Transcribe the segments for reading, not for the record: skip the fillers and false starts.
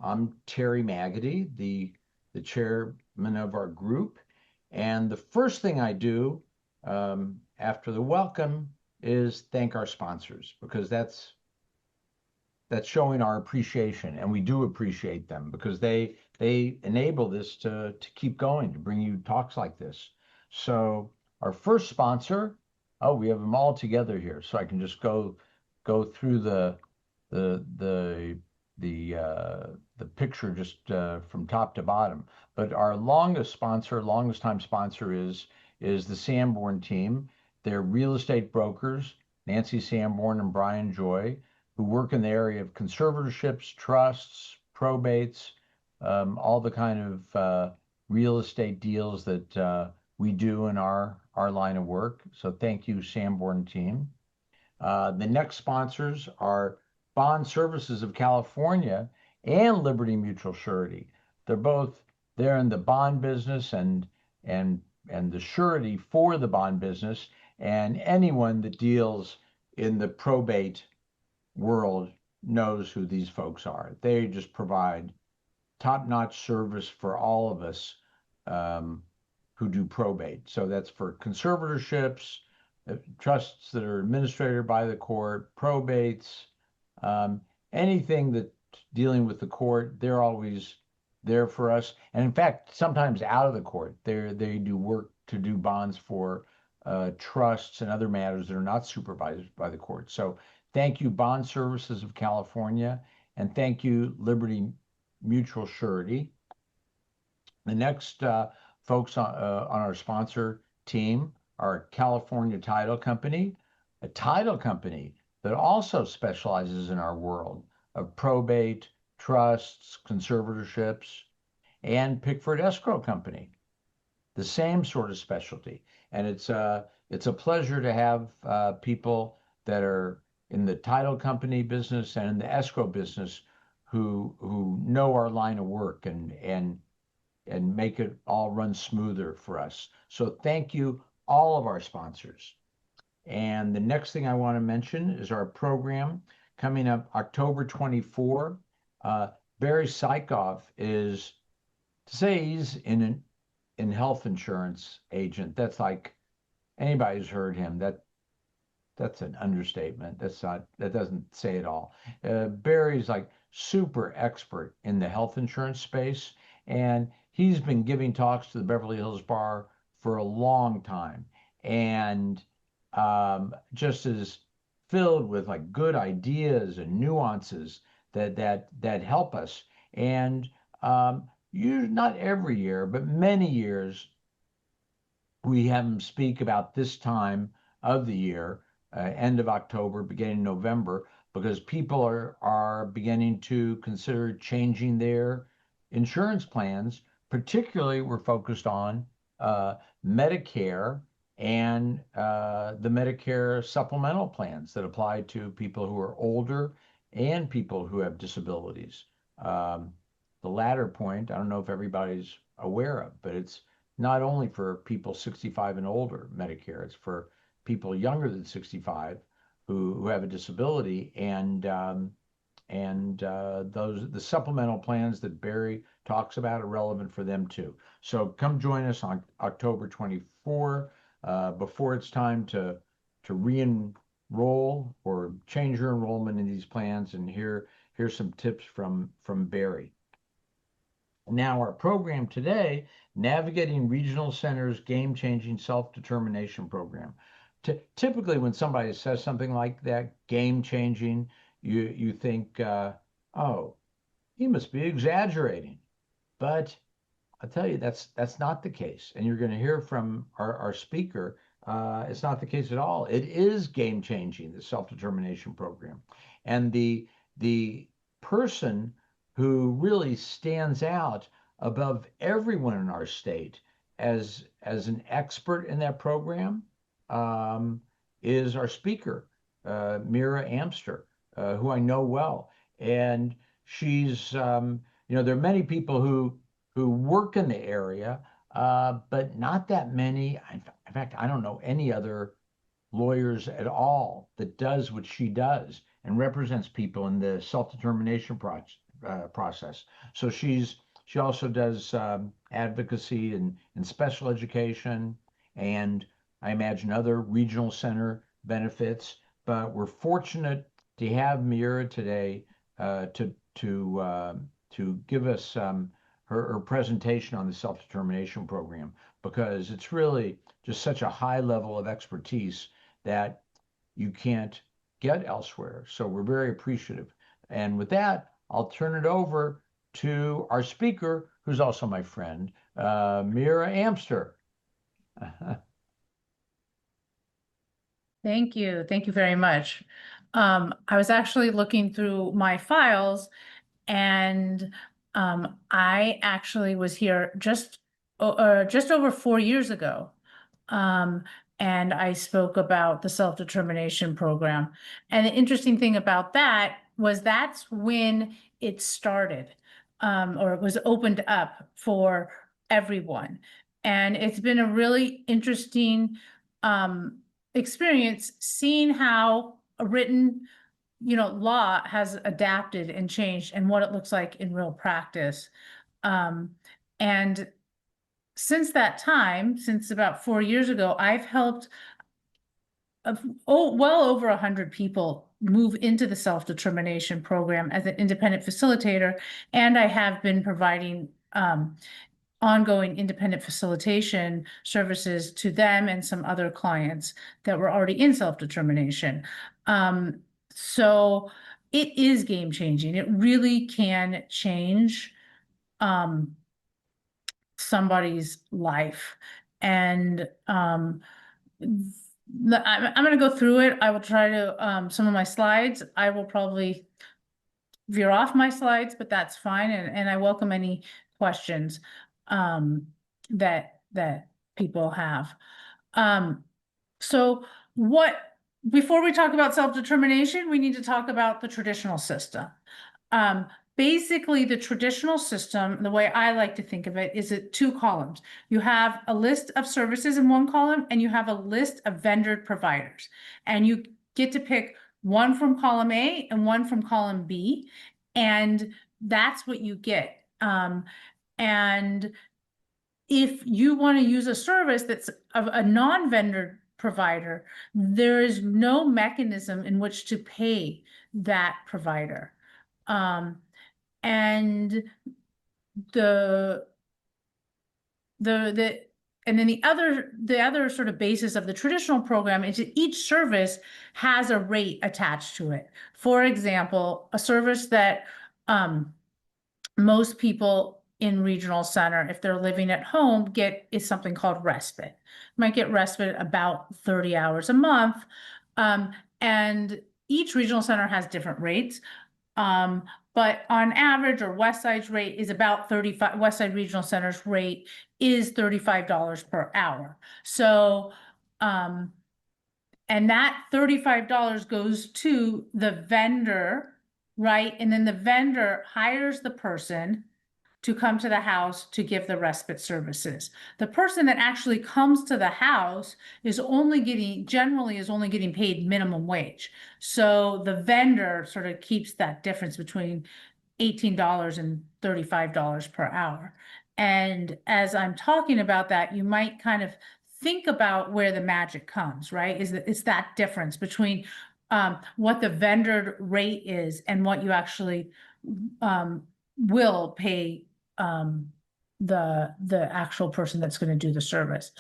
I'm Terry Maggedy, the chairman of our group. And the first thing I do after the welcome is thank our sponsors because that's showing our appreciation, and we do appreciate them because they enable this to keep going, to bring you talks like this. So our first sponsor, oh, we have them all together here, so I can just go through the the the picture just from top to bottom. But our longest time sponsor is the Sanborn team. They're real estate brokers, Nancy Sanborn and Brian Joy, who work in the area of conservatorships, trusts, probates, all the kind of real estate deals that we do in our line of work. So thank you, Sanborn team. The next sponsors are Bond Services of California and Liberty Mutual Surety. They're both there in the bond business and and the surety for the bond business, and anyone that deals in the probate world knows who these folks are. They just provide top-notch service for all of us um, who do probate. So that's for conservatorships, trusts that are administered by the court, probates, um, anything that dealing with the court, they're always there for us. And in fact, sometimes out of the court, they do work to do bonds for trusts and other matters that are not supervised by the court. So thank you, Bond Services of California, and thank you, Liberty Mutual Surety. The next folks on our sponsor team are California Title Company, a title company that also specializes in our world of probate, trusts, conservatorships, and Pickford Escrow Company, the same sort of specialty. And it's a pleasure to have people that are in the title company business and in the escrow business who know our line of work and make it all run smoother for us. So thank you, all of our sponsors. And the next thing I want to mention is our program coming up October 24. Barry Sykoff is, to say he's in health insurance agent, that's like anybody's heard him. That's an understatement. That doesn't say it all. Barry's like super expert in the health insurance space, and he's been giving talks to the Beverly Hills Bar for a long time, and just is filled with like good ideas and nuances that help us. And you not every year, but many years, we have him speak about this time of the year, end of October, beginning of November, because people are beginning to consider changing their insurance plans. Particularly, we're focused on uh, Medicare and the Medicare supplemental plans that apply to people who are older and people who have disabilities. Um, the latter point, I don't know if everybody's aware of, but it's not only for people 65 and older Medicare, it's for people younger than 65 who have a disability, and those the supplemental plans that Barry talks about are relevant for them too. So come join us on October 24 before it's time to re-enroll or change your enrollment in these plans. And here's some tips from Barry. Now, our program today, Navigating Regional Centers Game-Changing Self-Determination Program. Typically, when somebody says something like that, game-changing, you think, oh, he must be exaggerating. But I'll tell you, that's not the case. And you're going to hear from our speaker. It's not the case at all. It is game-changing, the self-determination program. And the person who really stands out above everyone in our state as an expert in that program um, is our speaker, Mira Amster, who I know well. And she's, there are many people who work in the area, but not that many. In fact, I don't know any other lawyers at all that does what she does and represents people in the self-determination process. So she also does advocacy in special education, and I imagine other regional center benefits. But we're fortunate to have Mira today to give us her presentation on the self-determination program, because it's really just such a high level of expertise that you can't get elsewhere. So we're very appreciative. And with that, I'll turn it over to our speaker, who's also my friend, Mira Amster. Thank you. Thank you very much. I was actually looking through my files, and I actually was here just over 4 years ago. Um, and I spoke about the self-determination program. And the interesting thing about that was that's when it started, or it was opened up for everyone. And it's been a really interesting experience seeing how a written law has adapted and changed and what it looks like in real practice. And since that time, since about 4 years ago, I've helped well over 100 people move into the self-determination program as an independent facilitator, and I have been providing ongoing independent facilitation services to them and some other clients that were already in self-determination. So it is game changing. It really can change somebody's life. And I'm going to go through it. I will try to, some of my slides, I will probably veer off my slides, but that's fine. And I welcome any questions that people have. So before we talk about self-determination, we need to talk about the traditional system. Basically, the traditional system, the way I like to think of it, is at two columns. You have a list of services in one column, and you have a list of vendor providers. And you get to pick one from column A and one from column B, and that's what you get. And if you want to use a service that's of a non-vendor provider, there is no mechanism in which to pay that provider. And and then the other sort of basis of the traditional program is that each service has a rate attached to it. For example, a service that most people in regional center, if they're living at home, is something called respite. Might get respite about 30 hours a month. And each regional center has different rates. But on average, or West Side's rate is about 35, West Side Regional Center's rate is $35 per hour. So, and that $35 goes to the vendor, right? And then the vendor hires the person to come to the house to give the respite services. The person that actually comes to the house is generally only getting paid minimum wage. So the vendor sort of keeps that difference between $18 and $35 per hour. And as I'm talking about that, you might kind of think about where the magic comes, right? It's that difference between what the vendor rate is and what you actually will pay the actual person that's going to do the service.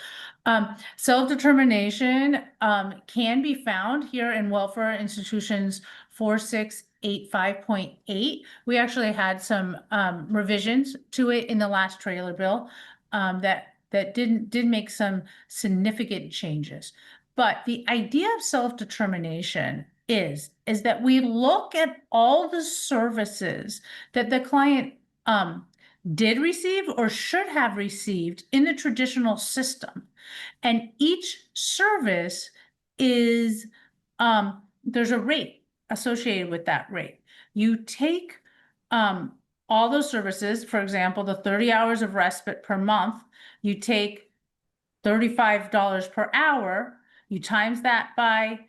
Self-determination can be found here in Welfare Institutions 4685.8. We actually had some revisions to it in the last trailer bill that did make some significant changes. But the idea of self-determination is that we look at all the services that the client did receive or should have received in the traditional system. And each service is, there's a rate associated with that rate. You take all those services, for example, the 30 hours of respite per month, you take $35 per hour, you times that by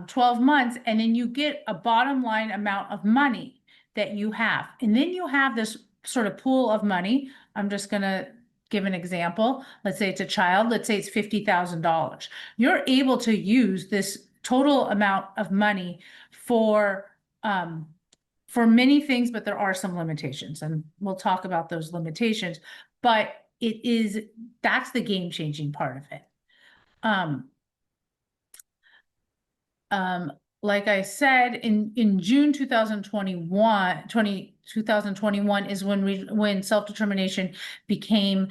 12 months, and then you get a bottom line amount of money. that you have. And then you have this sort of pool of money. I'm just gonna give an example. Let's say it's a child, let's say it's $50,000. You're able to use this total amount of money um, for many things, but there are some limitations, and we'll talk about those limitations. But that's the game-changing part of it. Um, um, like I said, in June 2021 is when self-determination became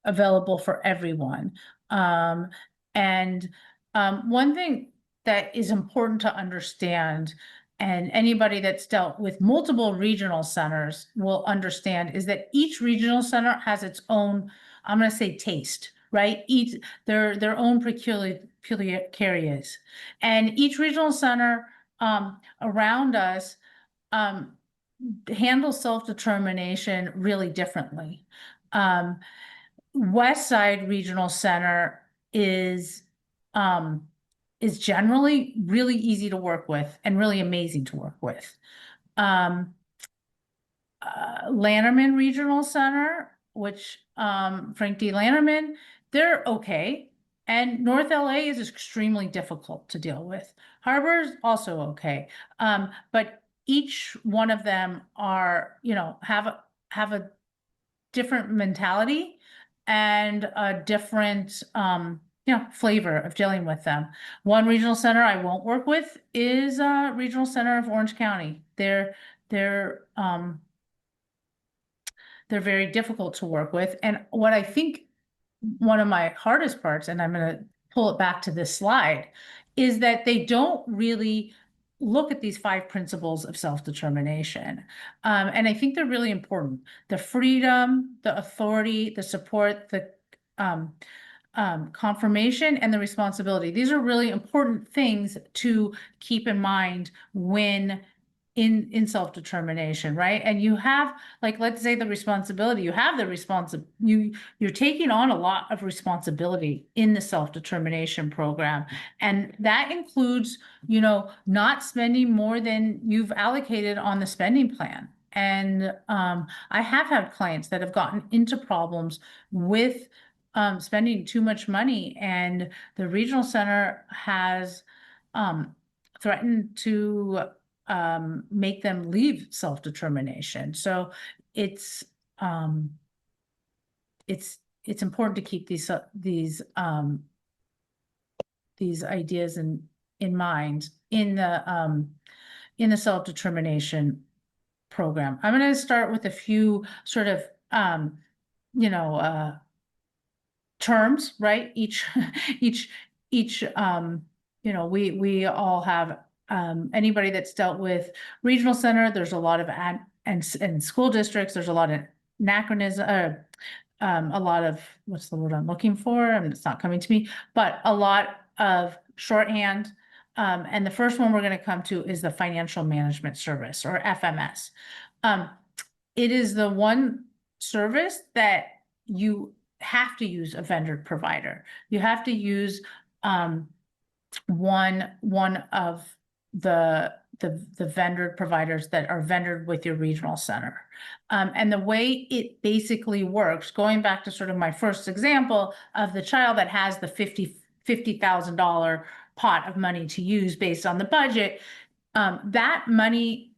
available for everyone. And one thing that is important to understand, and anybody that's dealt with multiple regional centers will understand, is that each regional center has its own, I'm going to say, taste, right? Each their own peculiarities, and each regional center around us handles self-determination really differently. West Side Regional Center is generally really easy to work with and really amazing to work with. Lanterman Regional Center, which Frank D. Lanterman, they're okay. And North LA is extremely difficult to deal with. Harbor's also okay. But each one of them are, have a different mentality and a different flavor of dealing with them. One regional center I won't work with is Regional Center of Orange County. They're very difficult to work with. And what I think one of my hardest parts, and I'm going to pull it back to this slide, is that they don't really look at these 5 principles of self-determination. And I think they're really important. The freedom, the authority, the support, the confirmation, and the responsibility. These are really important things to keep in mind when in self-determination, right? And you have, like, let's say the responsibility, you're taking on a lot of responsibility in the self-determination program. And that includes, not spending more than you've allocated on the spending plan. And I have had clients that have gotten into problems with spending too much money, and the regional center has threatened to make them leave self-determination. So it's it's important to keep these ideas in mind in the self-determination program. I'm going to start with a few sort of terms, right? Each we all have anybody that's dealt with regional center, there's a lot of and school districts, there's a lot of anachronism, a lot of, what's the word I'm looking for? It's not coming to me, but a lot of shorthand. And the first one we're going to come to is the Financial Management Service, or FMS. It is the one service that you have to use a vendor provider. You have to use one of the vendor providers that are vendored with your regional center. And the way it basically works, going back to sort of my first example of the child that has the $50,000 pot of money to use based on the budget, that money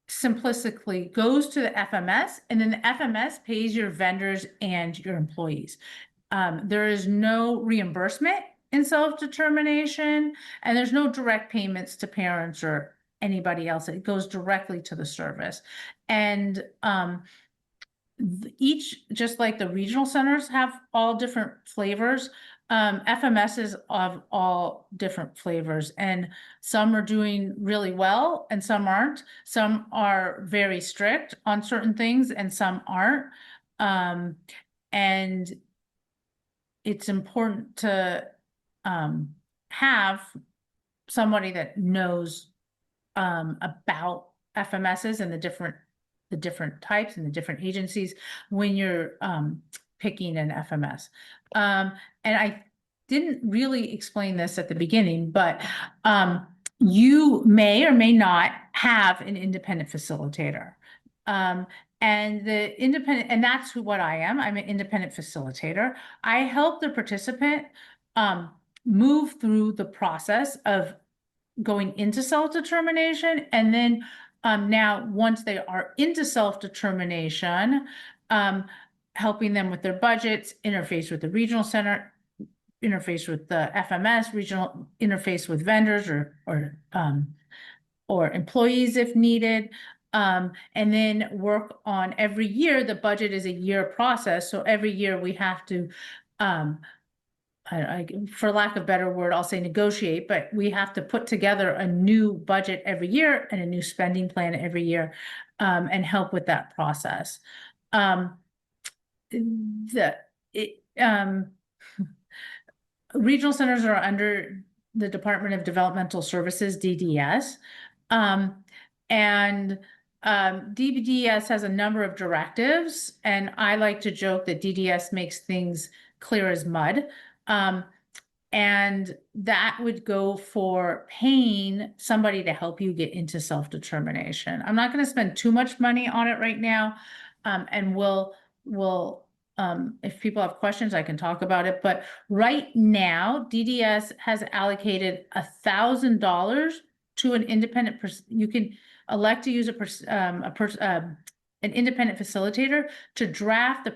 simplistically goes to the FMS, and then the FMS pays your vendors and your employees. There is no reimbursement in self-determination, and there's no direct payments to parents or anybody else. It goes directly to the service. And each, just like the regional centers have all different flavors, FMSs of all different flavors, and some are doing really well and some aren't. Some are very strict on certain things and some aren't. And it's important to have somebody that knows about FMSs and the different types and the different agencies when you're picking an FMS. And I didn't really explain this at the beginning, but you may or may not have an independent facilitator. And the independent, and that's what I am. I'm an independent facilitator. I help the participant move through the process of going into self-determination, and then now once they are into self-determination, helping them with their budgets, interface with the regional center, interface with the FMS, regional interface with vendors or employees if needed. And then work on every year. The budget is a year process, so every year we have to for lack of a better word, I'll say negotiate, but we have to put together a new budget every year and a new spending plan every year, and help with that process. Regional centers are under the Department of Developmental Services, DDS. And DDS has a number of directives, and I like to joke that DDS makes things clear as mud. And that would go for paying somebody to help you get into self-determination. I'm not going to spend too much money on it right now. And we'll if people have questions, I can talk about it. But right now, DDS has allocated $1,000 to an independent person. You can elect to use an independent facilitator to draft the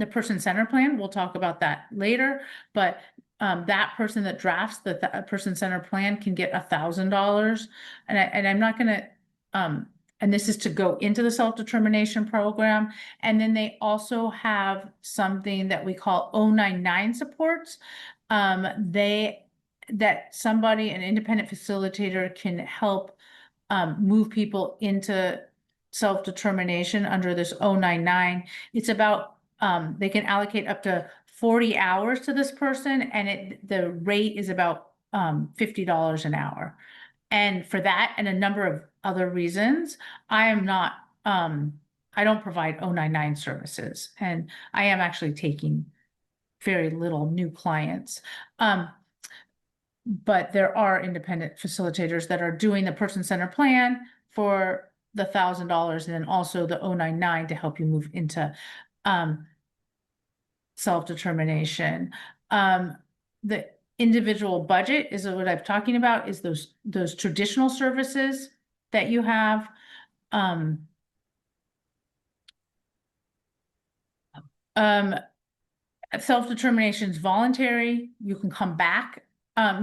person-centered plan. We'll talk about that later, but that person that drafts the person-centered plan can get $1,000, and I'm not going to. And this is to go into the self-determination program. And then they also have something that we call 099 supports. That somebody, an independent facilitator, can help move people into self-determination under this 099. It's about they can allocate up to 40 hours to this person, and the rate is about $50 an hour. And for that and a number of other reasons, I am not, I don't provide 099 services, and I am actually taking very little new clients. But there are independent facilitators that are doing the person-centered plan for the $1,000, and then also the 099 to help you move into self-determination. The individual budget is what I'm talking about, is those traditional services that you have. Self-determination is voluntary. You can come back,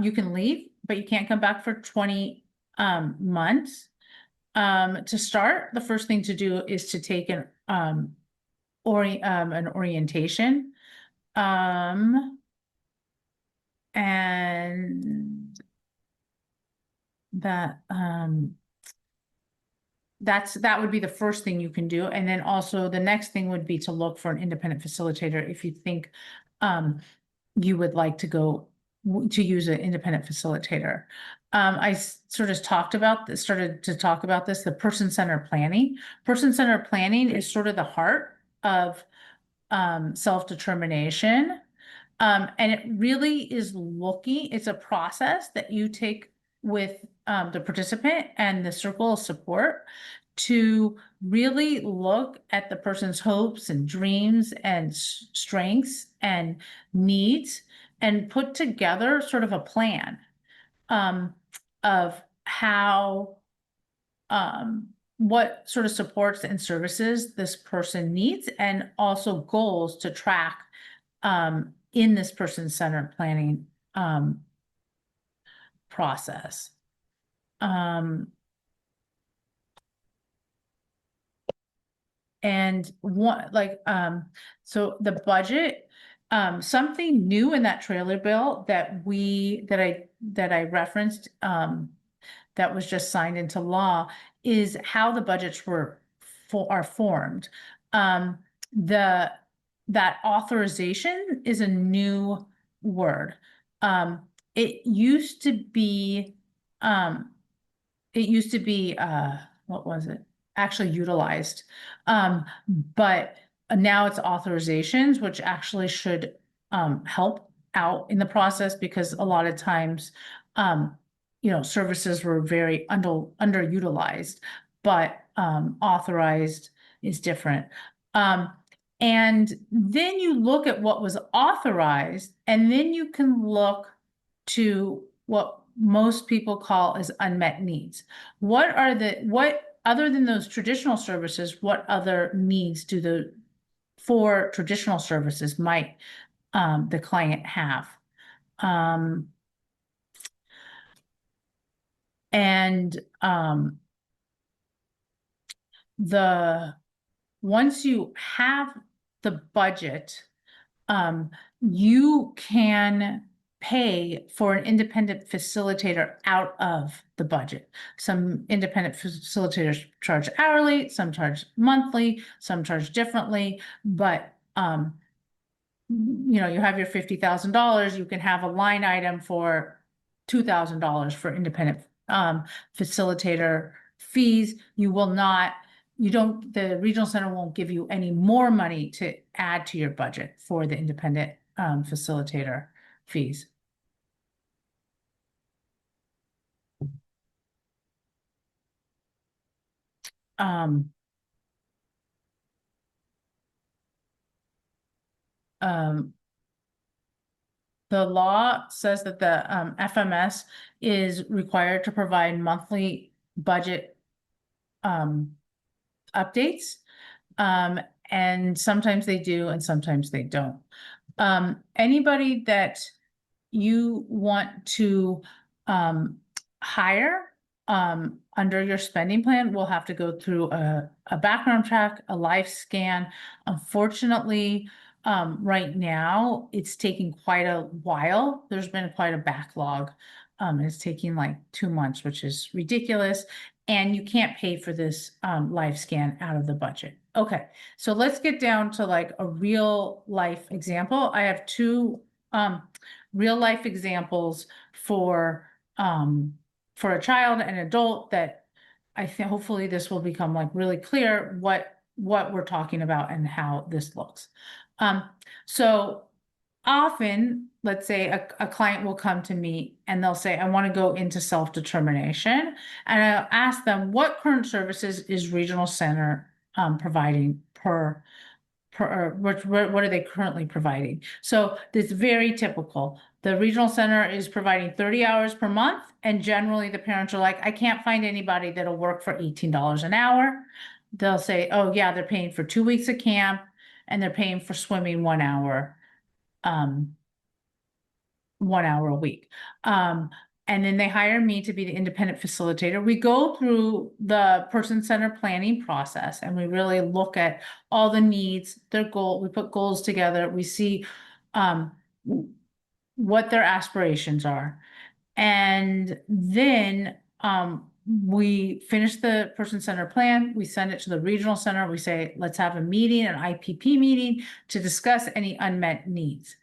you can leave, but you can't come back for 20 months. To start, the first thing to do is to take an orientation. And that would be the first thing you can do. And then also the next thing would be to look for an independent facilitator if you think you would like to go to use an independent facilitator. I started to talk about this, the person-centered planning. Person-centered planning is sort of the heart of self-determination. And it really is it's a process that you take with the participant and the circle of support to really look at the person's hopes and dreams and strengths and needs, and put together sort of a plan of how what sort of supports and services this person needs, and also goals to track in this person-centered planning process. And so the budget, something new in that trailer bill that I referenced, that was just signed into law, is how the budgets are formed. That authorization is a new word. It used to be, what was it? Actually utilized. But now it's authorizations, which actually should help out in the process, because a lot of times services were very underutilized, but authorized is different. And then you look at what was authorized, and then you can look to what most people call as unmet needs. What other than those traditional services, what other needs for traditional services might the client have? And once you have the budget, you can pay for an independent facilitator out of the budget. Some independent facilitators charge hourly, some charge monthly, some charge differently, but you have your $50,000, you can have a line item for $2,000 for independent facilitator fees. The regional center won't give you any more money to add to your budget for the independent facilitator fees. Um, the law says that the FMS is required to provide monthly budget updates. And sometimes they do, and sometimes they don't. Anybody that you want to hire under your spending plan will have to go through a background check, a life scan. Unfortunately, right now it's taking quite a while. There's been quite a backlog. It's taking like 2 months, which is ridiculous. And you can't pay for this life scan out of the budget. Okay, so let's get down to like a real life example. I have two real life examples for a child and adult that I think hopefully this will become like really clear what we're talking about and how this looks. So often, let's say a client will come to me and they'll say, I want to go into self-determination. And I'll ask them, what current services is regional center providing what are they currently providing? So it's very typical. The regional center is providing 30 hours per month, and generally the parents are like, I can't find anybody that'll work for $18 an hour. They'll say, oh yeah, they're paying for 2 weeks of camp and they're paying for swimming 1 hour, 1 hour a week. And then they hire me to be the independent facilitator. We go through the person-centered planning process and we really look at all the needs, their goal. We put goals together. We see what their aspirations are. And then we finish the person-centered plan. We send it to the regional center. We say, let's have a meeting, an IPP meeting to discuss any unmet needs.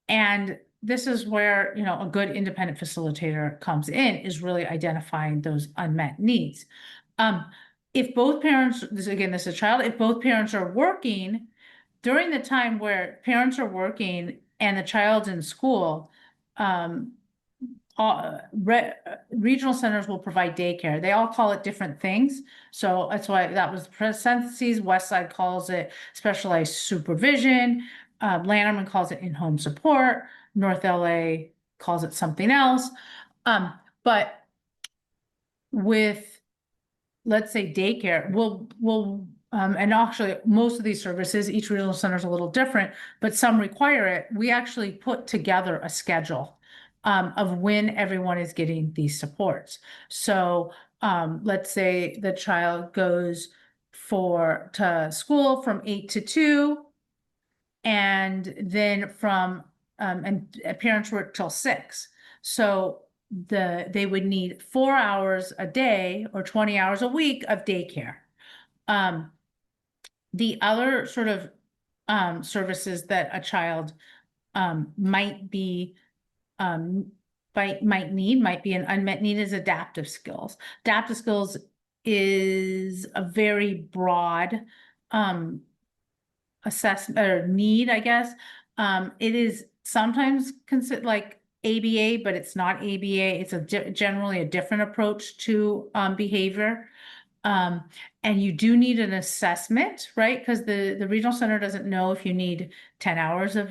And this is where, a good independent facilitator comes in, is really identifying those unmet needs. If both parents, this is a child, if both parents are working, during the time where parents are working and the child's in school, regional centers will provide daycare. They all call it different things. So that's why that was parentheses. Westside calls it specialized supervision. Lanterman calls it in-home support. North LA calls it something else. But with, let's say, daycare, and actually most of these services, each regional center is a little different, but some require it. We actually put together a schedule of when everyone is getting these supports. So let's say the child goes to school from 8 to 2, and then and parents work till 6. So they would need 4 hours a day or 20 hours a week of daycare. The other sort of services that a child might need, might be an unmet need, is adaptive skills. Adaptive skills is a very broad assessment or need, I guess. It is sometimes considered like ABA, but it's not ABA. It's generally a different approach to behavior. And you do need an assessment, right? Because the regional center doesn't know if you need 10 hours of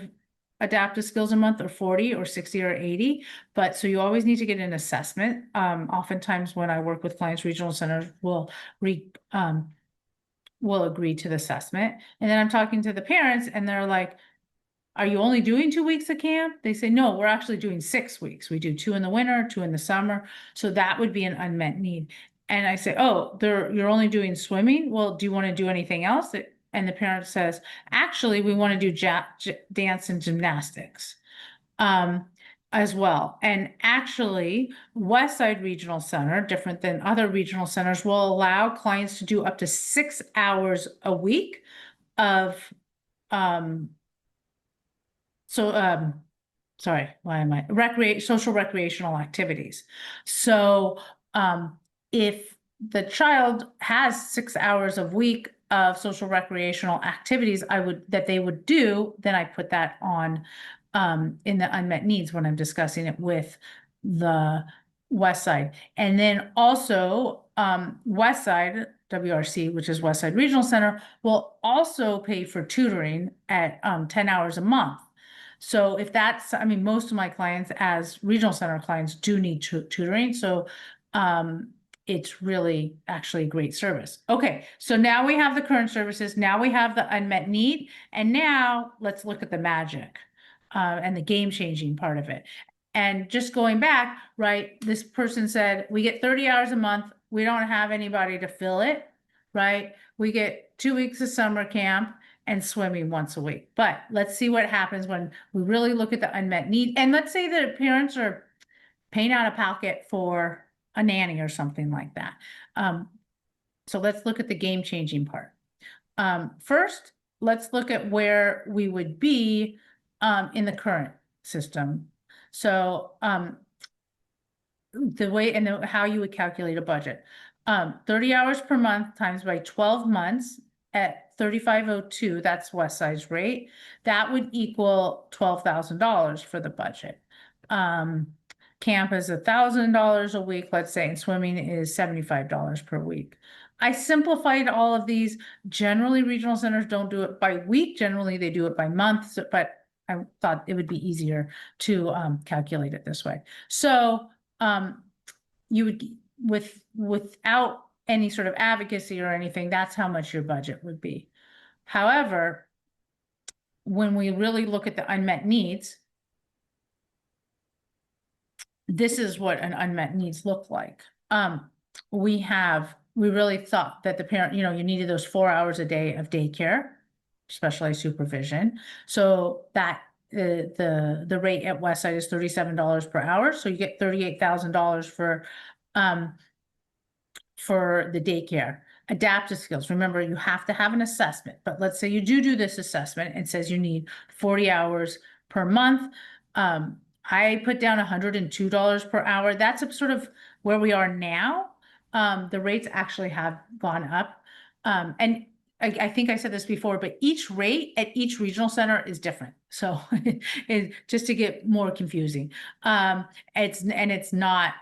adaptive skills a month, or 40 or 60 or 80. But so you always need to get an assessment. Oftentimes when I work with clients, regional centers will agree to the assessment. And then I'm talking to the parents and they're like, are you only doing 2 weeks of camp? They say, no, we're actually doing 6 weeks. We do 2 in the winter, 2 in the summer. So that would be an unmet need. And I say, oh, you're only doing swimming? Well, do you want to do anything else? And the parent says, actually, we want to do dance and gymnastics as well. And actually, Westside Regional Center, different than other regional centers, will allow clients to do up to 6 hours a week of sorry, why am I social recreational activities. So if the child has 6 hours a week of social recreational activities that they would do, then I put that on in the unmet needs when I'm discussing it with the West Side. And then also West Side WRC, which is West Side Regional Center, will also pay for tutoring at 10 hours a month. So if that's, I mean, most of my clients as regional center clients do need tutoring. So it's really actually a great service. Okay, so now we have the current services. Now we have the unmet need. And now let's look at the magic and the game-changing part of it. And just going back, right, this person said, we get 30 hours a month. We don't have anybody to fill it, right? We get 2 weeks of summer camp and swimming once a week. But let's see what happens when we really look at the unmet need. And let's say that parents are paying out of pocket for a nanny or something like that. So let's look at the game-changing part. First, let's look at where we would be in the current system. So the way and how you would calculate a budget. 30 hours per month times by 12 months at 3502, that's West Side's rate. That would equal $12,000 for the budget. Camp is $1,000 a week, let's say, and swimming is $75 per week. I simplified all of these. Generally, regional centers don't do it by week. Generally, they do it by month, but I thought it would be easier to calculate it this way. So you would, without any sort of advocacy or anything, that's how much your budget would be. However, when we really look at the unmet needs, this is what an unmet needs look like. We really thought that the parent, you needed those 4 hours a day of daycare, specialized supervision. So that the rate at Westside is $37 per hour. So you get $38,000 for the daycare. Adaptive skills. Remember, you have to have an assessment, but let's say you do this assessment and says you need 40 hours per month. I put down $102 per hour. That's sort of where we are now. The rates actually have gone up. And I think I said this before, but each rate at each regional center is different. So just to get more confusing. It's not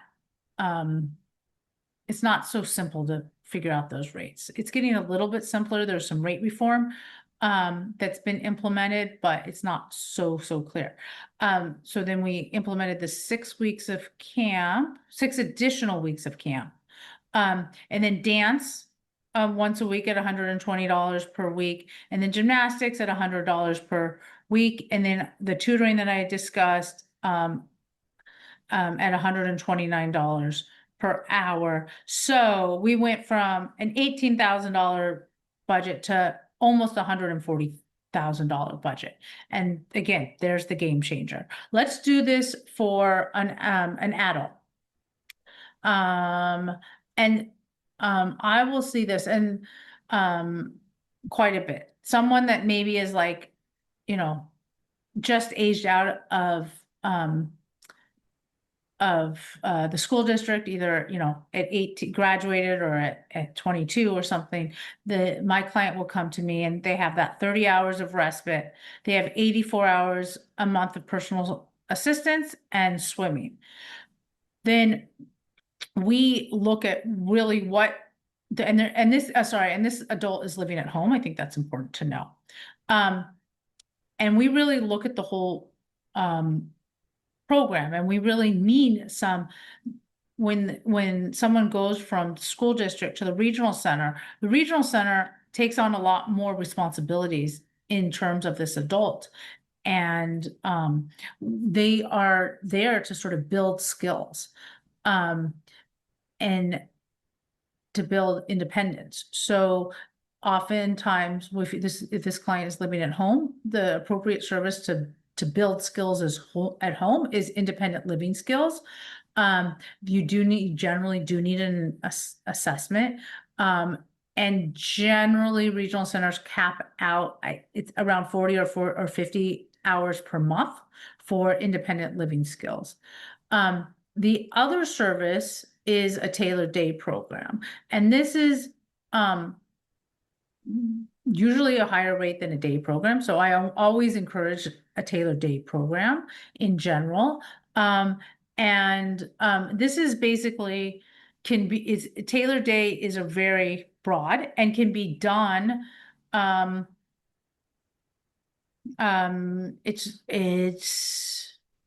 so simple to figure out those rates. It's getting a little bit simpler. There's some rate reform that's been implemented, but it's not so clear. So then we implemented the 6 weeks of camp, 6 additional weeks of camp. And then dance once a week at $120 per week, and then gymnastics at $100 per week, and then the tutoring that I discussed at $129 per hour. So we went from an $18,000 budget to almost $140,000 budget. And again, there's the game changer. Let's do this for an adult. I will see this and quite a bit. Someone that maybe is like, just aged out of the school district, either, at 18 graduated or at 22 or something, my client will come to me and they have that 30 hours of respite. They have 84 hours a month of personal assistance and swimming. Then we look at really what and this adult is living at home. I think that's important to know. And we really look at the whole program, and we really need some when someone goes from school district to the regional center takes on a lot more responsibilities in terms of this adult. And they are there to sort of build skills and to build independence. So oftentimes, if this client is living at home, the appropriate service to build skills at home is independent living skills. You generally do need an assessment. And generally regional centers cap out, it's around 40 or 50 hours per month for independent living skills. The other service is a tailored day program. And this is usually a higher rate than a day program. So I always encourage a tailored day program in general. This is basically tailored day is a very broad and can be done.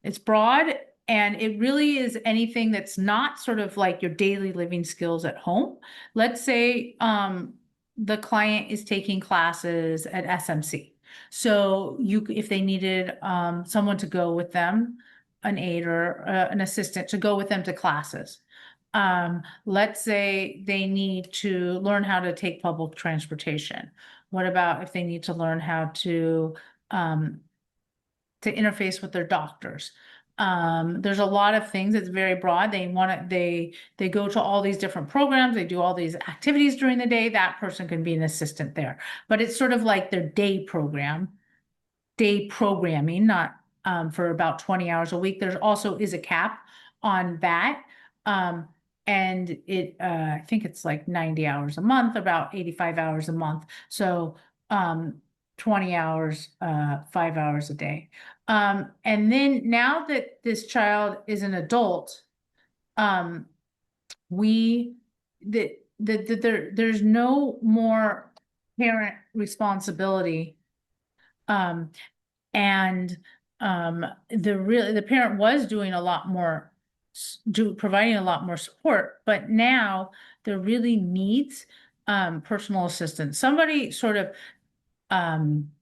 It's broad, and it really is anything that's not sort of like your daily living skills at home. Let's say the client is taking classes at SMC. So if they needed someone to go with them, an aide or an assistant to go with them to classes. Let's say they need to learn how to take public transportation. What about if they need to learn how to interface with their doctors? There's a lot of things. It's very broad. They go to all these different programs. They do all these activities during the day. That person can be an assistant there, but it's sort of like their day programming, not for about 20 hours a week. There's also is a cap on that. And I think it's like 90 hours a month, about 85 hours a month. So 20 hours, 5 hours a day. And then now that this child is an adult, there's no more parent responsibility. The parent was doing a lot more, providing a lot more support, but now there really needs personal assistance. Somebody sort of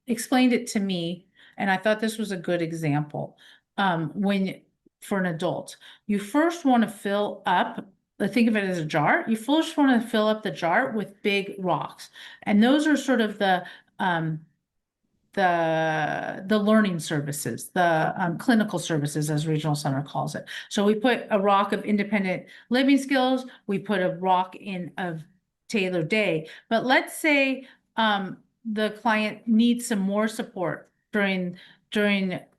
explained it to me, and I thought this was a good example. For an adult, you first want to fill up, think of it as a jar. You first want to fill up the jar with big rocks, and those are sort of the learning services, the clinical services, as regional center calls it. So we put a rock of independent living skills, we put a rock in of tailored day. But let's say the client needs some more support during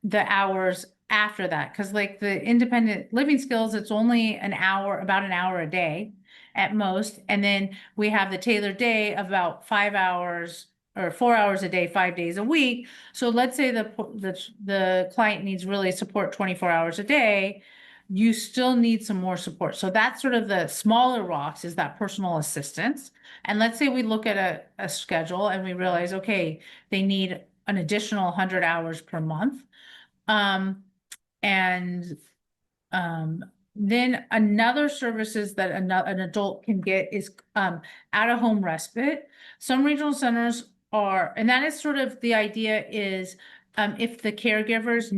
the hours after that, because like the independent living skills, it's only about an hour a day at most, and then we have the tailored day of about 5 hours or 4 hours a day, 5 days a week. So let's say the client needs really support 24 hours a day, you still need some more support. So that's sort of the smaller rocks, is that personal assistance. And let's say we look at a schedule and we realize, okay, they need an additional 100 hours per month. Then another services that an adult can get is out-of-home respite. Some regional centers and that is sort of the idea is if the caregivers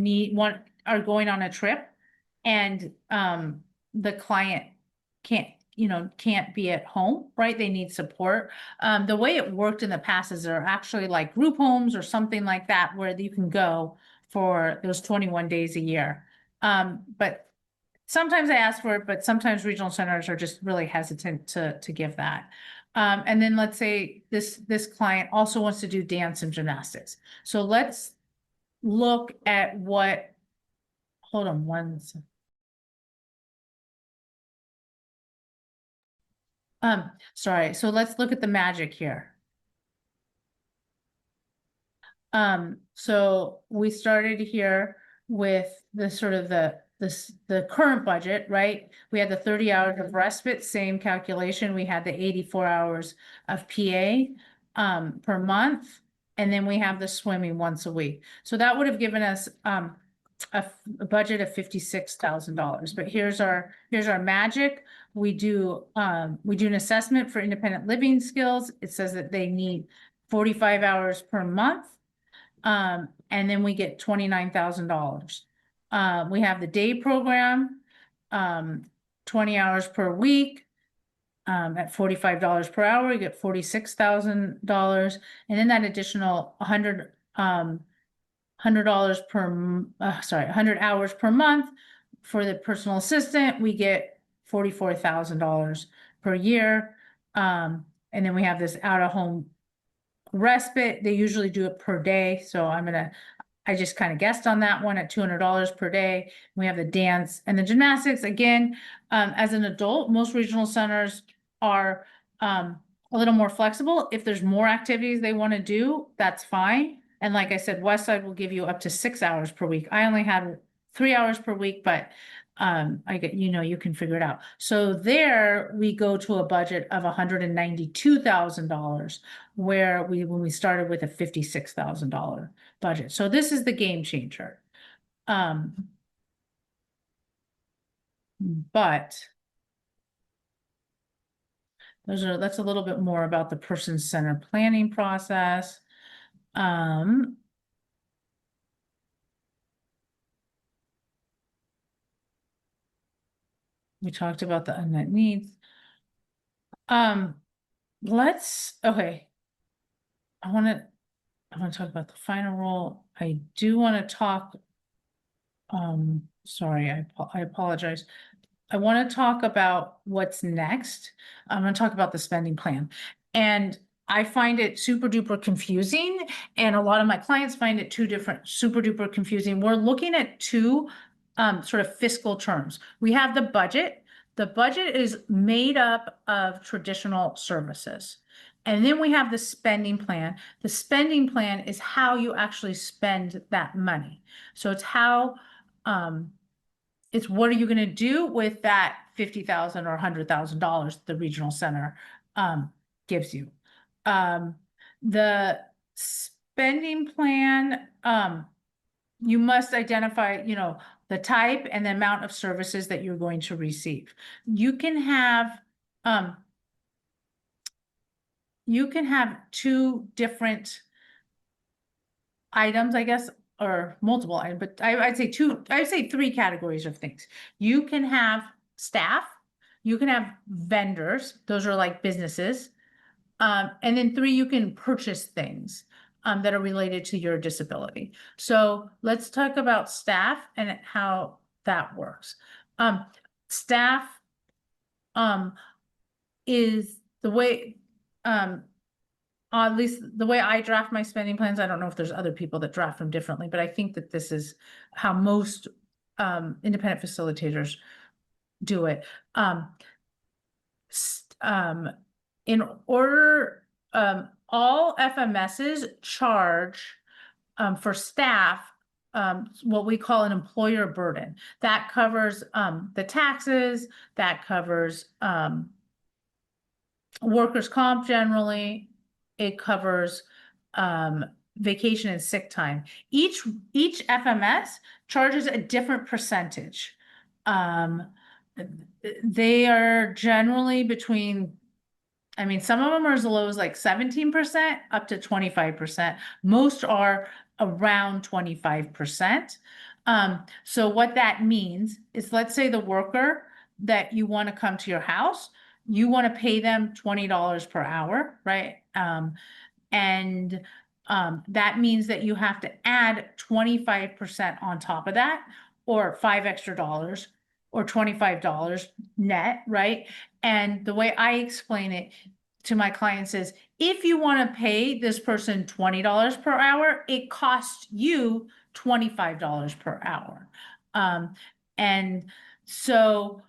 are going on a trip and the client can't be at home, right? They need support. The way it worked in the past is there are actually like group homes or something like that where you can go for those 21 days a year. But sometimes I ask for it, but sometimes regional centers are just really hesitant to give that. And then let's say this client also wants to do dance and gymnastics. So let's look at hold on one second. Sorry. So let's look at the magic here. So we started here with the sort of the current budget, right? We had the 30 hours of respite, same calculation. We had the 84 hours of PA per month. And then we have the swimming once a week. So that would have given us a budget of $56,000. But here's our magic. We do an assessment for independent living skills. It says that they need 45 hours per month. And then we get $29,000. We have the day program, 20 hours per week. At $45 per hour, you get $46,000, and then that additional $100 100 hours per month for the personal assistant, we get $44,000 per year. And then we have this out-of-home respite. They usually do it per day, so I just kind of guessed on that one at $200 per day. We have the dance and the gymnastics. Again, as an adult, most regional centers are a little more flexible. If there's more activities they want to do, that's fine. And like I said, Westside will give you up to 6 hours per week. I only had 3 hours per week, but you can figure it out. So there we go to a budget of $192,000, where when we started with a $56,000 budget. So this is the game changer. But that's a little bit more about the person-centered planning process. We talked about the unmet needs. Okay. I want to talk about the final rule. I do want to talk, sorry, I apologize. I want to talk about what's next. I'm going to talk about the spending plan. And I find it super duper confusing, and a lot of my clients find it super duper confusing. We're looking at two sort of fiscal terms. We have the budget. The budget is made up of traditional services. And then we have the spending plan. The spending plan is how you actually spend that money. So it's it's what are you going to do with that $50,000 or $100,000 the regional center gives you. The spending plan, you must identify, the type and the amount of services that you're going to receive. You can have two different items, I guess, or multiple items, but I'd say three categories of things. You can have staff, you can have vendors, those are like businesses. And then three, you can purchase things that are related to your disability. So let's talk about staff and how that works. Staff is the way, at least the way I draft my spending plans. I don't know if there's other people that draft them differently, but I think that this is how most independent facilitators do it. In order, all FMSs charge for staff what we call an employer burden. That covers the taxes, that covers workers' comp generally, it covers vacation and sick time. Each FMS charges a different percentage. They are generally between, some of them are as low as like 17% up to 25%. Most are around 25%. So what that means is, let's say the worker that you want to come to your house, you want to pay them $20 per hour, right? And that means that you have to add 25% on top of that, or $5 extra, or $25 net, right? And the way I explain it to my clients is, if you want to pay this person $20 per hour, it costs you $25 per hour. And so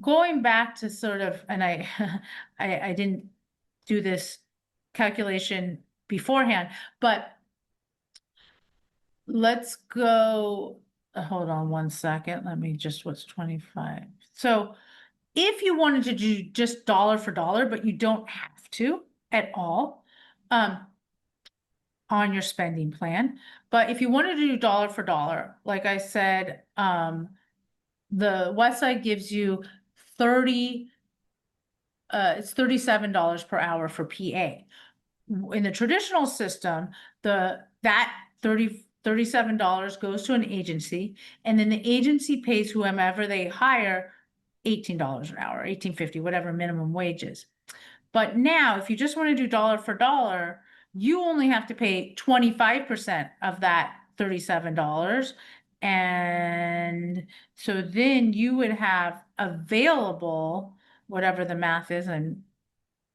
going back to sort of, and I didn't do this calculation beforehand, but let's go hold on one second, let me just, what's 25? So if you wanted to do just dollar for dollar, but you don't have to at all, on your spending plan, but if you wanted to do dollar for dollar, like I said, the West Side gives you 30, it's $37 per hour for PA. In the traditional system, that $37 goes to an agency, and then the agency pays whomever they hire $18 an hour, 18.50, whatever minimum wage is. But now, if you just want to do dollar for dollar, you only have to pay 25% of that $37. And so then you would have available, whatever the math is, and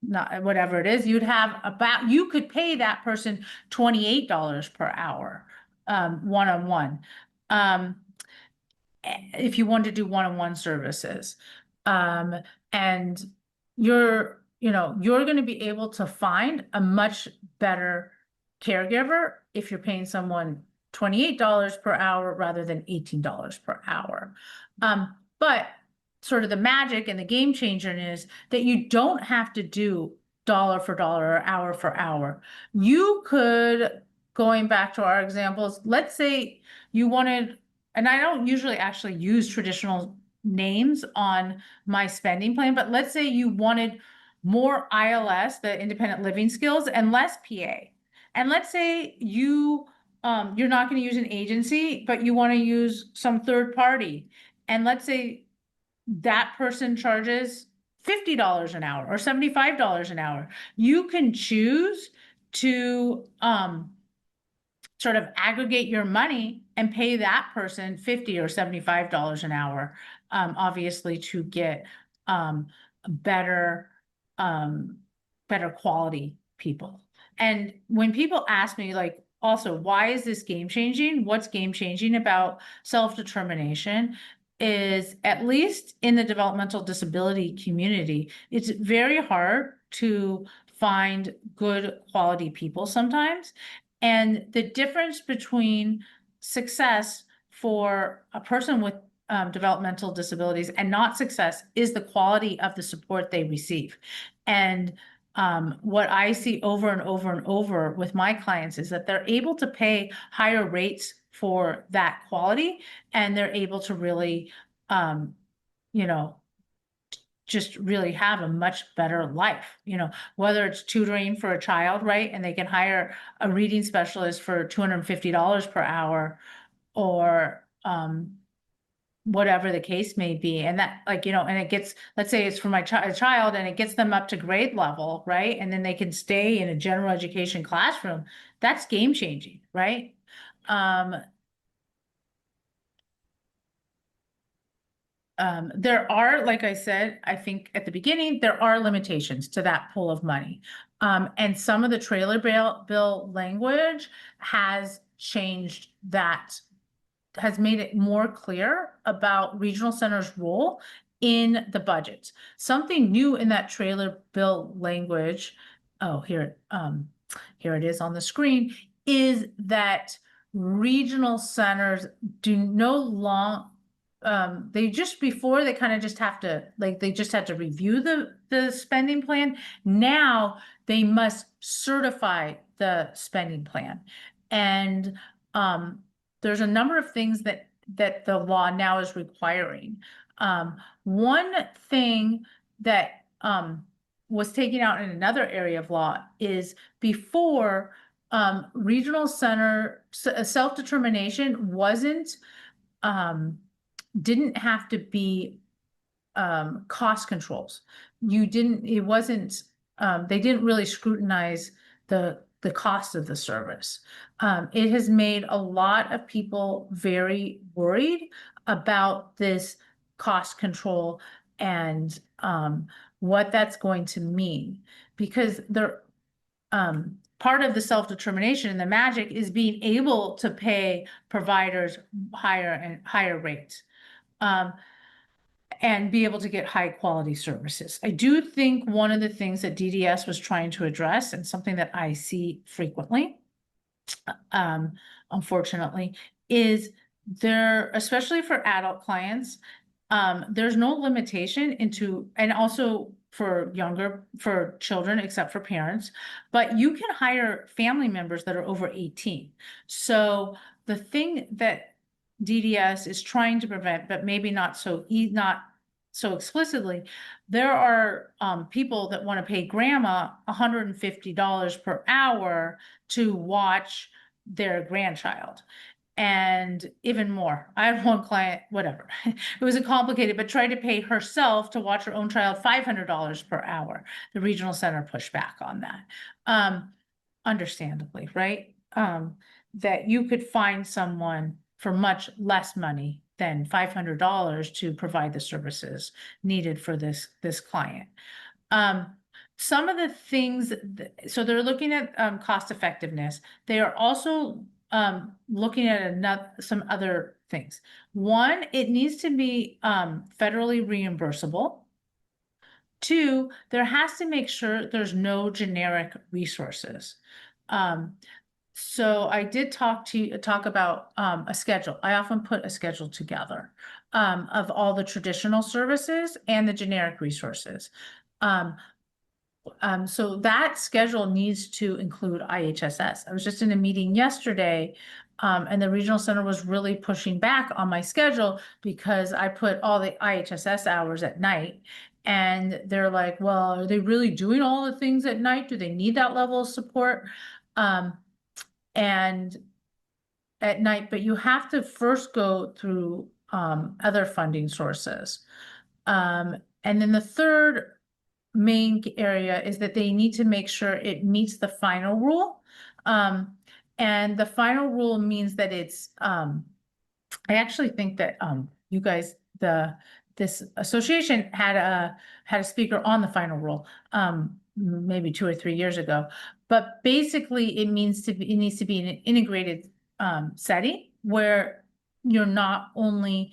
not whatever it is, you could pay that person $28 per hour, one-on-one. If you want to do one-on-one services. And you're going to be able to find a much better caregiver if you're paying someone $28 per hour rather than $18 per hour. But sort of the magic and the game changer is that you don't have to do dollar for dollar or hour for hour. You could, going back to our examples, let's say you wanted, and I don't usually actually use traditional names on my spending plan, but let's say you wanted more ILS, the independent living skills, and less PA. And let's say you're not going to use an agency, but you want to use some third party. And let's say that person charges $50 an hour or $75 an hour. You can choose to sort of aggregate your money and pay that person $50 or $75 an hour, obviously to get better quality people. And when people ask me, like, also, why is this game changing? What's game changing about self-determination is, at least in the developmental disability community, it's very hard to find good quality people sometimes. And the difference between success for a person with developmental disabilities and not success is the quality of the support they receive. And what I see over and over and over with my clients is that they're able to pay higher rates for that quality, and they're able to really, just really have a much better life, whether it's tutoring for a child, right? And they can hire a reading specialist for $250 per hour, or whatever the case may be. And that, and it gets, let's say it's for my child and it gets them up to grade level, right? And then they can stay in a general education classroom. That's game changing, right? There are, like I said, I think at the beginning, there are limitations to that pool of money. And some of the trailer bill language has changed that, has made it more clear about regional centers' role in the budget. Something new in that trailer bill language, here it is on the screen, is that regional centers do no longer, they just, before they kind of just have to, like, they just had to review the spending plan. Now they must certify the spending plan. And there's a number of things that the law now is requiring. One thing that was taken out in another area of law is, before, regional center self-determination didn't have to be cost controls. They didn't really scrutinize the cost of the service. It has made a lot of people very worried about this cost control and what that's going to mean, because part of the self-determination and the magic is being able to pay providers higher rates. And be able to get high quality services. I do think one of the things that DDS was trying to address, and something that I see frequently, unfortunately, is There, especially for adult clients, there's no limitation and also for children, except for parents, but you can hire family members that are over 18. So the thing that DDS is trying to prevent, but maybe not so explicitly, there are people that want to pay grandma $150 per hour to watch their grandchild. And even more. I had one client, whatever, it was complicated, but tried to pay herself to watch her own child $500 per hour. The regional center pushed back on that. Understandably, right? That you could find someone for much less money than $500 to provide the services needed for this client. Some of the things, so they're looking at cost effectiveness. They are also looking at some other things. One, it needs to be federally reimbursable. Two, there has to make sure there's no generic resources. So I did talk about a schedule. I often put a schedule together of all the traditional services and the generic resources. So that schedule needs to include IHSS. I was just in a meeting yesterday, and the regional center was really pushing back on my schedule because I put all the IHSS hours at night. And they're like, well, are they really doing all the things at night? Do they need that level of support? And at night, but you have to first go through other funding sources. And then the third main area is that they need to make sure it meets the final rule. And the final rule means that it's, I actually think that you guys, this association had a speaker on the final rule, maybe 2 or 3 years ago. But basically, it needs to be an integrated setting where you're not only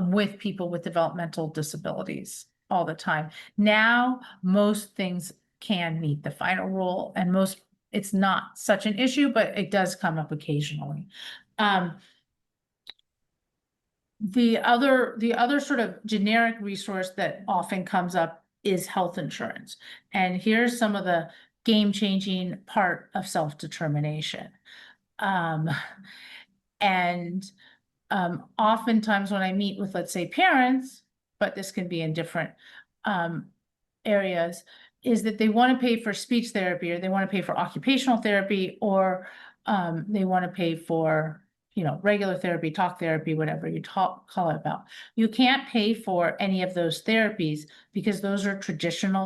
with people with developmental disabilities all the time. Now, most things can meet the final rule, and it's not such an issue, but it does come up occasionally. The other sort of generic resource that often comes up is health insurance. And here's some of the game-changing part of self-determination. And oftentimes when I meet with, let's say, parents, but this can be in different areas, is that they want to pay for speech therapy, or they want to pay for occupational therapy, or they want to pay for, regular therapy, talk therapy, whatever you call it about. You can't pay for any of those therapies because those are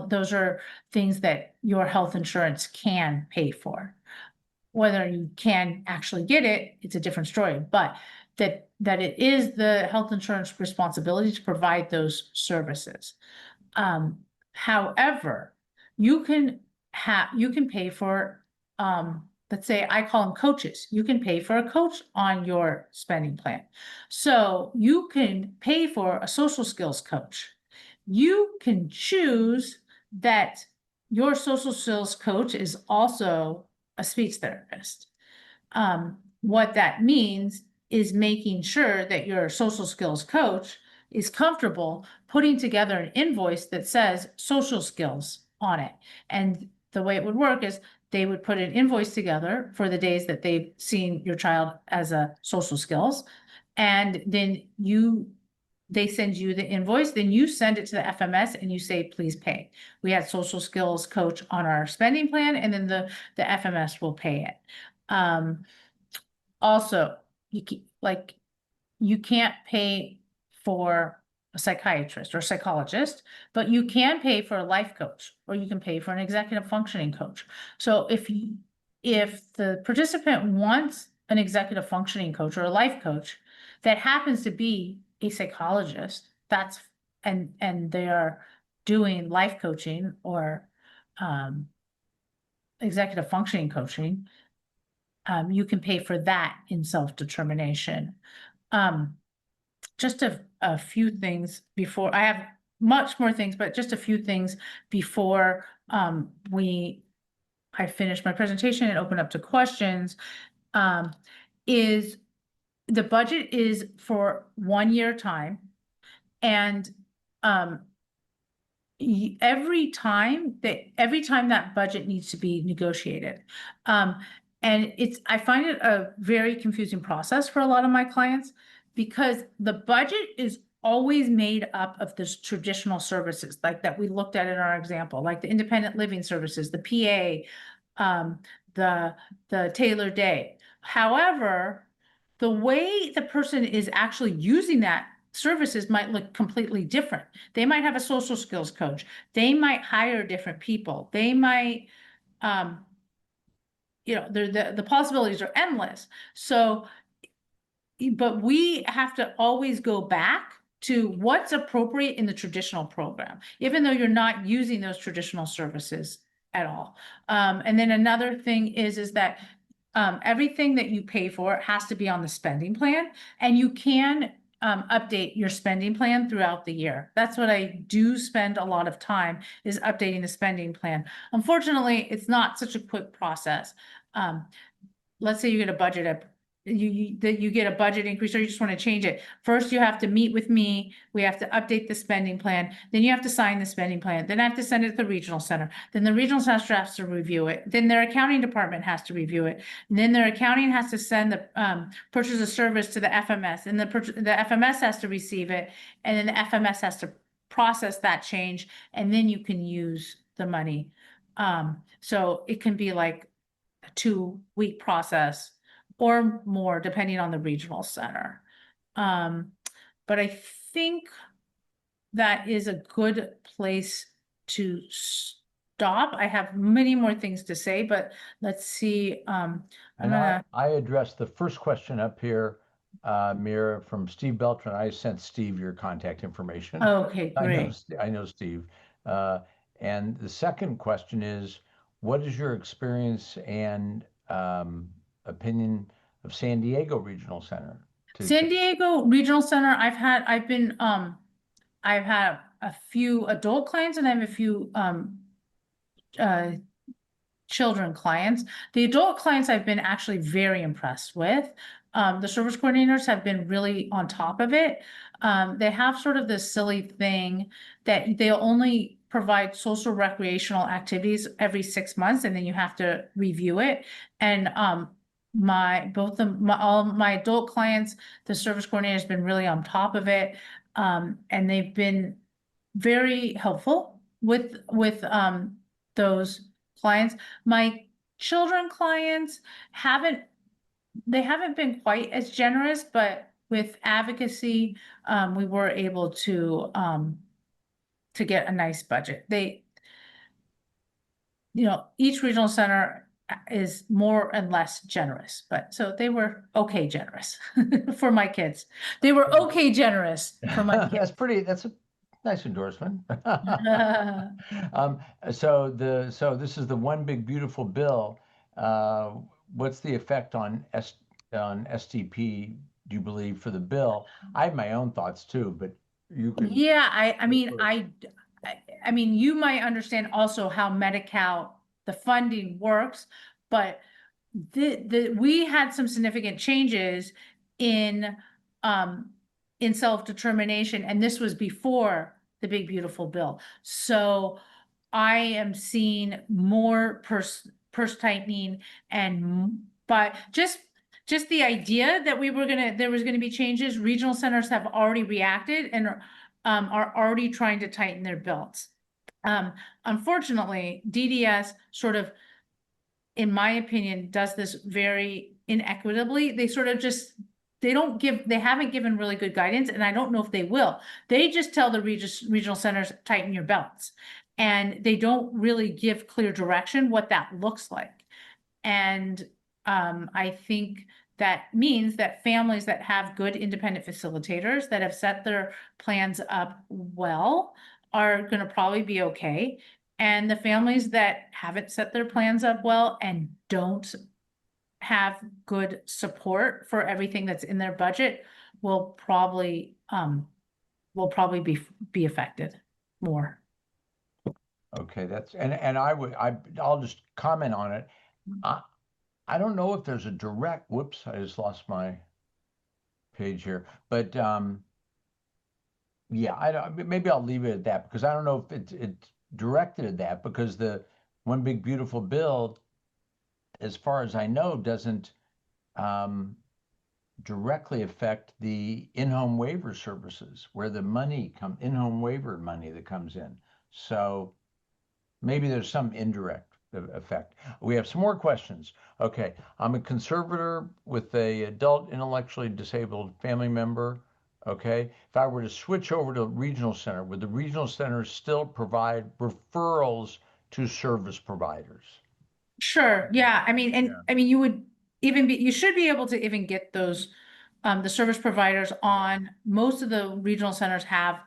those are things that your health insurance can pay for. Whether you can actually get it, it's a different story, but that it is the health insurance responsibility to provide those services. However, you can pay for, let's say I call them coaches. You can pay for a coach on your spending plan. So you can pay for a social skills coach. You can choose that your social skills coach is also a speech therapist. What that means is making sure that your social skills coach is comfortable putting together an invoice that says social skills on it. And the way it would work is they would put an invoice together for the days that they've seen your child as a social skills. And then they send you the invoice, then you send it to the FMS and you say, please pay. We had social skills coach on our spending plan, and then the FMS will pay it. Also, you can't pay for a psychiatrist or psychologist, but you can pay for a life coach, or you can pay for an executive functioning coach. So if the participant wants an executive functioning coach or a life coach that happens to be a psychologist, and they are doing life coaching or executive functioning coaching, you can pay for that in self-determination. Just a few things before, I have much more things, but just a few things before I finish my presentation and open up to questions, is the budget is for 1 year time. And, every time that budget needs to be negotiated. And I find it a very confusing process for a lot of my clients because the budget is always made up of this traditional services like that we looked at in our example, like the independent living services, the PA, the Taylor Day. However, the way the person is actually using that services might look completely different. They might have a social skills coach. They might hire different people. They might, the possibilities are endless. So, but we have to always go back to what's appropriate in the traditional program, even though you're not using those traditional services at all. And then another thing is that everything that you pay for has to be on the spending plan, and you can update your spending plan throughout the year. That's what I do spend a lot of time, is updating the spending plan. Unfortunately, it's not such a quick process. Let's say you get a budget you get a budget increase, or you just want to change it. First, you have to meet with me. We have to update the spending plan. Then you have to sign the spending plan. Then I have to send it to the regional center. Then the regional center has to review it. Then their accounting department has to review it. And then their accounting has to send the purchase of service to the FMS, and the FMS has to receive it. And then the FMS has to process that change, and then you can use the money. So it can be like a 2-week process or more, depending on the regional center. But I think that is a good place to stop. I have many more things to say, but let's see. And I addressed the first question up here, Mira, from Steve Beltran. I sent Steve your contact information. Okay, great. I know Steve. And the second question is, what is your experience and opinion of San Diego Regional Center? San Diego Regional Center, I've had a few adult clients, and I have a few children clients. The adult clients I've been actually very impressed with. The service coordinators have been really on top of it. They have sort of this silly thing that they'll only provide social recreational activities every 6 months, and then you have to review it. And all my adult clients, the service coordinator has been really on top of it. And they've been very helpful with those clients. My children clients haven't been quite as generous, but with advocacy, we were able to get a nice budget. Each regional center is more and less generous, but so they were okay generous for my kids. They were okay generous for my kids. That's a nice endorsement. So this is the one big beautiful bill. What's the effect on STP, do you believe, for the bill? I have my own thoughts too, but you can. Yeah, I mean, you might understand also how Medi-Cal, the funding works, but we had some significant changes in self-determination, and this was before the big beautiful bill. So I am seeing more purse tightening, but just the idea that there was gonna be changes. Regional centers have already reacted and are already trying to tighten their belts. Unfortunately, DDS sort of, in my opinion, does this very inequitably. They sort of they haven't given really good guidance, and I don't know if they will. They just tell the regional centers, tighten your belts. And they don't really give clear direction what that looks like. And I think that means that families that have good independent facilitators that have set their plans up well are going to probably be okay. And the families that haven't set their plans up well and don't have good support for everything that's in their budget will probably be affected more. Okay, I'll just comment on it. I don't know if there's a direct, whoops, I just lost my page here, but yeah, I don't, maybe I'll leave it at that because I don't know if it's directed at that because the one big beautiful bill, as far as I know, doesn't um, directly affect the in-home waiver services where the money come in-home waiver money that comes in. So maybe there's some indirect effect. We have some more questions. Okay, I'm a conservator with a adult intellectually disabled family member. Okay, if I were to switch over to regional center, would the regional center still provide referrals to service providers? Sure, yeah, I mean, and Yeah. I mean, you should be able to even get those, the service providers Yeah. on, most of the regional centers have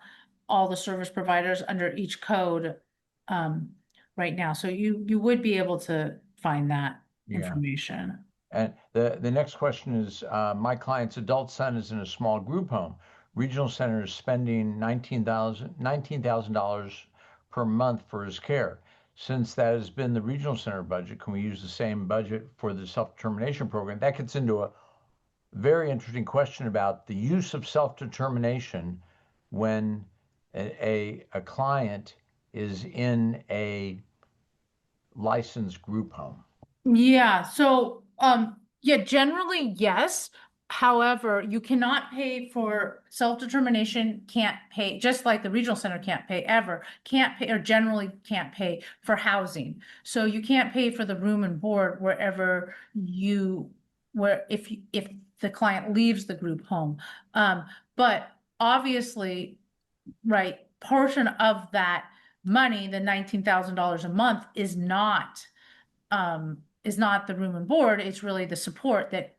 all the service providers under each code, um, right now, so you would be able to find that Yeah. information. And the next question is, my client's adult son is in a small group home. Regional center is spending $19,000 per month for his care. Since that has been the regional center budget, can we use the same budget for the self-determination program? That gets into a very interesting question about the use of self-determination when a client is in a licensed group home. Yeah, so, yeah, generally, yes. However, you cannot pay for self-determination, can't pay, just like the regional center can't pay ever, can't pay, or generally can't pay for housing. So you can't pay for the room and board wherever if the client leaves the group home. But obviously, right, portion of that money, the $19,000 a month, is not the room and board, it's really the support that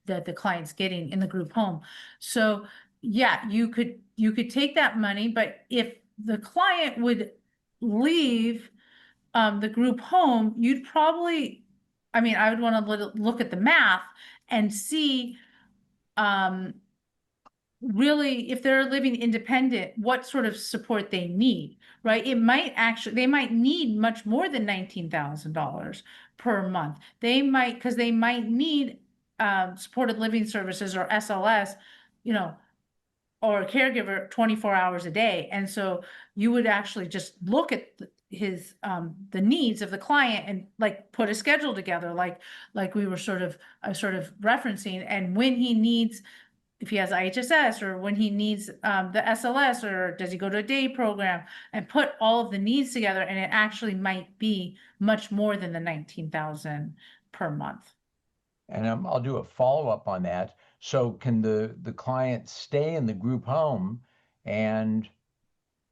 the client's getting in the group home. So, yeah, you could take that money, but if the client would leave the group home, you'd probably, I mean, I would want to look at the math and see um really, if they're living independent, what sort of support they need, right? They might need much more than $19,000 per month. Because they might need supported living services or SLS, you know, or a caregiver 24 hours a day. And so you would actually just look at the needs of the client and like put a schedule together, like we were sort of referencing, and when he needs, if he has IHSS, or when he needs the SLS, or does he go to a day program, and put all of the needs together, and it actually might be much more than the 19,000 per month. And I'll do a follow-up on that. So can the client stay in the group home and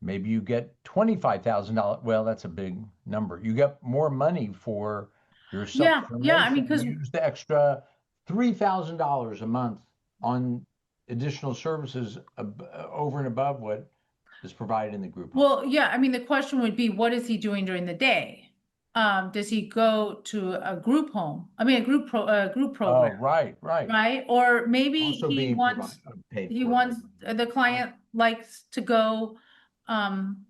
maybe you get $25,000? Well, that's a big number. You get more money for your Yeah, I mean, self-determination. because You use the extra $3,000 a month on additional services over and above what is provided in the group home. well, yeah, I mean, the question would be, what is he doing during the day? Does he go to a group home? I mean, a group Oh, program, right, right. right? Or maybe Also being provided paid he for by wants, the the right. client likes to go, um,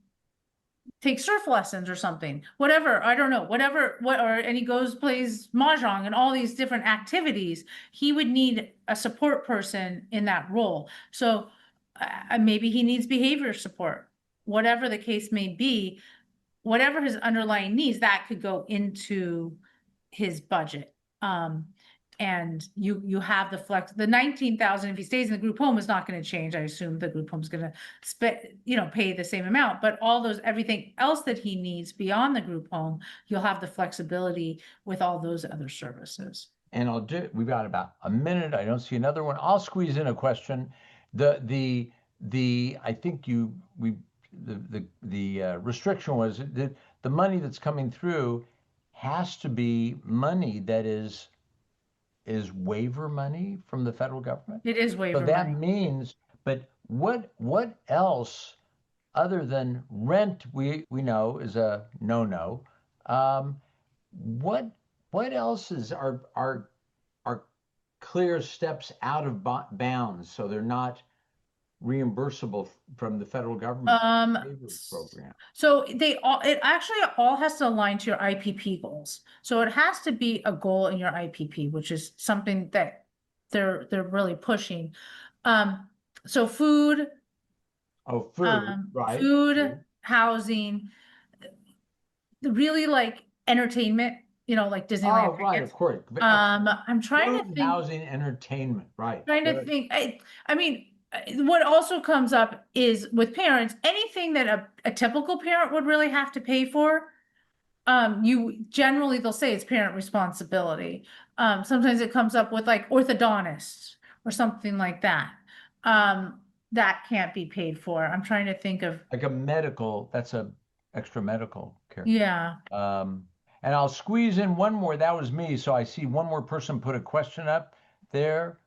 take surf lessons or something, whatever, I don't know, and he goes, plays mahjong and all these different activities. He would need a support person in that role. So maybe he needs behavior support, whatever the case may be, whatever his underlying needs, that could go into his budget. And you have the flex, the 19,000, if he stays in the group home, is not gonna change. I assume the group home's gonna pay the same amount, but everything else that he needs beyond the group home, you'll have the flexibility with all those other services. And we've got about a minute. I don't see another one. I'll squeeze in a question. I think the restriction was that the money that's coming through has to be money that is waiver money from the federal government. It is So waiver that money. means, but what else other than rent we know is a no-no. Um, what what else are clear steps out of bounds so they're not reimbursable from the federal government Um, waiver program? so it actually all has to align to your IPP goals. So it has to be a goal in your IPP, which is something that they're really pushing. Um, so food, Oh, food, right? food, Food. housing, really like entertainment, like Disneyland Oh, right, of tickets. course. Excellent. I'm trying to Food, think, housing, entertainment. Right. trying to Good. think, I mean, what also comes up is with parents, anything that a typical parent would really have to pay for. You generally they'll say it's parent responsibility. Sometimes it comes up with like orthodontists or something like that. That can't be paid for. I'm trying to think of, Like a medical, that's a extra medical care. yeah. Um, and I'll squeeze in one more. That was me. So I see one more person put a question up there.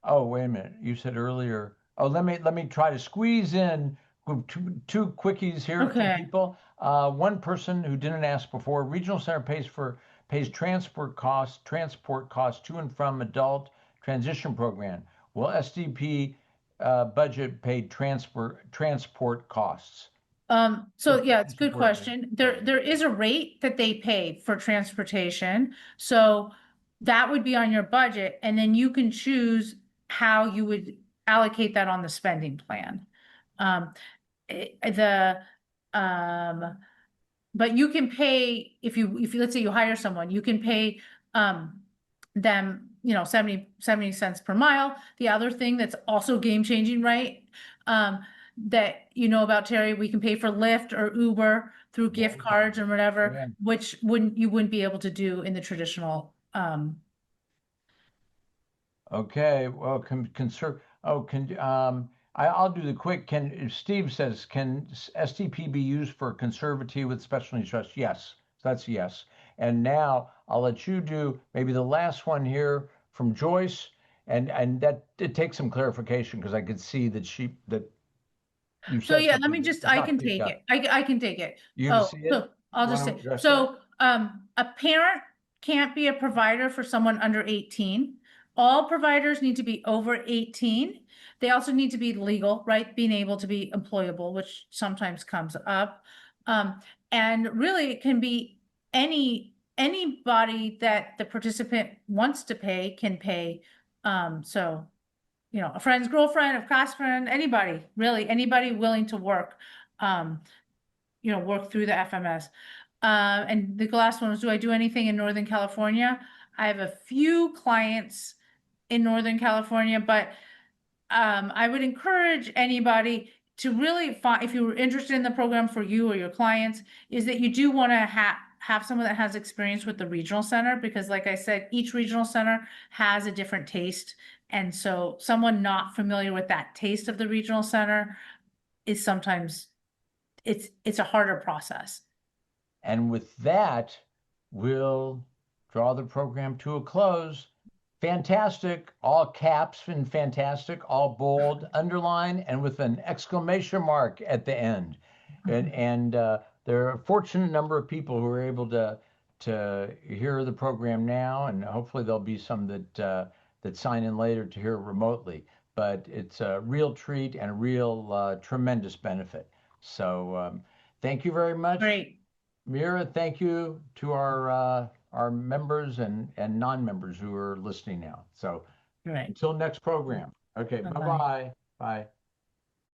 Oh, wait a minute. You said earlier. Oh, let me try to squeeze in two quickies here from Okay. people. One person who didn't ask before. Regional center pays transport costs to and from adult transition program. Will SDP budget pay transport costs? The So yeah, it's a transition good question. There program. is a rate that they pay for transportation. So that would be on your budget, and then you can choose how you would allocate that on the spending plan. Um, the, um, but you can pay, if you, let's say you hire someone, you can pay, them, 70 cents per mile. The other thing that's also game changing, right? That about, Terry, we can pay for Lyft or Uber through gift cards or whatever, Yeah. which you wouldn't be able to do in the traditional, Okay, well, conserve, oh, I'll do the quick, Steve says, can STP be used for conservative with special needs trust? Yes, that's yes. And now I'll let you do maybe the last one here from Joyce, and that it takes some clarification because I could see that you So said yeah, let something me that just, was I not can picked take up. it. I can take it. You gonna Oh, see it? so I'll You just want to say, address that? so, a parent can't be a provider for someone under 18. All providers need to be over 18. They also need to be legal, right? Being able to be employable, which sometimes comes up. Um, and really it can be anybody that the participant wants to pay can pay. So a friend's girlfriend, a class friend, anybody, really, anybody willing to work, um, work through the FMS. And the last one was, do I do anything in Northern California? I have a few clients in Northern California, but I would encourage anybody to really find, if you were interested in the program for you or your clients, is that you do want to have someone that has experience with the regional center, because like I said, each regional center has a different taste. And so someone not familiar with that taste of the regional center is sometimes, it's a harder process. And with that, we'll draw the program to a close. Fantastic, all caps and fantastic, all bold, underline, and with an exclamation mark at the end. And there are a fortunate number of people who are able to hear the program now, and hopefully there'll be some that sign in later to hear it remotely. But it's a real treat and a real tremendous benefit. So thank you very much. Great, Mira, thank you to our members and non-members who are listening now. So great. until next program. Okay, Bye-bye. bye-bye. Bye.